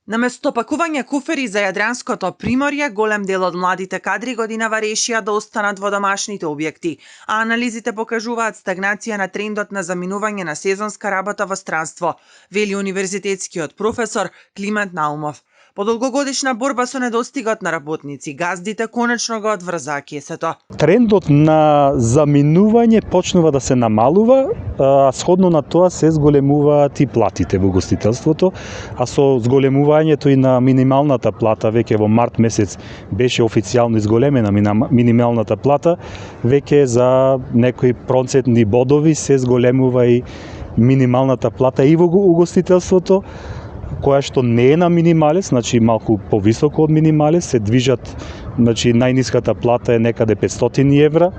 Наместо пакување куфери за јадранското приморје, голем дел од младите кадри годинава решија да останат во домашните објекти, а анализите покажуваат стагнација на трендот на заминување на сезонска работа во странство, вели универзитетскиот професор Климент Наумов. По долгогодишна борба со недостигот на работници, газдите конечно го одврзаа кесето. Трендот на заминување почнува да се намалува, а сходно на тоа се зголемуваат и платите во гостителството, а со зголемувањето и на минималната плата, веќе во март месец беше официјално изголемена минималната плата, веќе за некои процентни бодови се зголемува и минималната плата и во угостителството, која што не е на минималец, значи малку повисоко од минималец, се движат, значи најниската плата е некаде 500 евра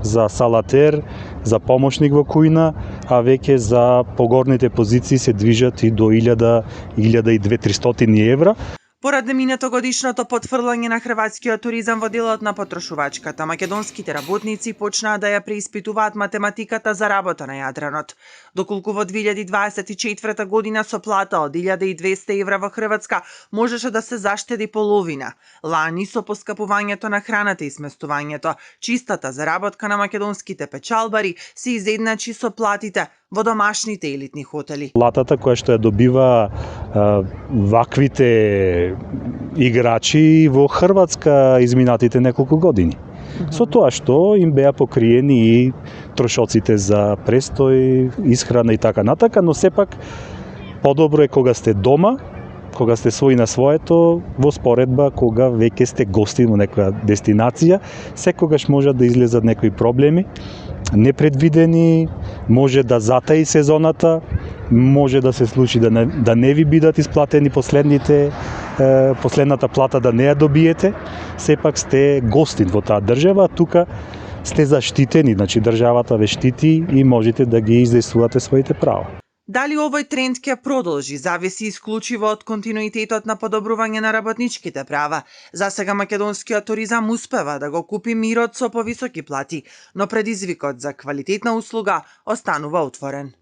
за салатер, за помошник во кујна, а веќе за погорните позиции се движат и до 1200-300 евра. Поради минатогодишното потврлање на хрватскиот туризам во делот на потрошувачката, македонските работници почнаа да ја преиспитуваат математиката за работа на Јадранот. Доколку во 2024 година со плата од 1200 евра во Хрватска можеше да се заштеди половина. Лани со поскапувањето на храната и сместувањето, чистата заработка на македонските печалбари се изедначи со платите во домашните елитни хотели. Платата која што ја добива ваквите играчи во Хрватска изминатите неколку години. Со тоа што им беа покриени и трошоците за престој, исхрана и така натака, но сепак подобро е кога сте дома, кога сте свој на своето, во споредба кога веќе сте гости во некоја дестинација, секогаш можат да излезат некои проблеми, непредвидени, може да затаи сезоната, може да се случи да не ви бидат исплатени последната плата да не ја добиете, сепак сте гостин во таа држава, тука сте заштитени, значи државата ве штити и можете да ги издействувате своите права. Дали овој тренд ќе продолжи, зависи исклучиво од континуитетот на подобрување на работничките права. За сега македонскиот туризам успева да го купи мирот со повисоки плати, но предизвикот за квалитетна услуга останува отворен.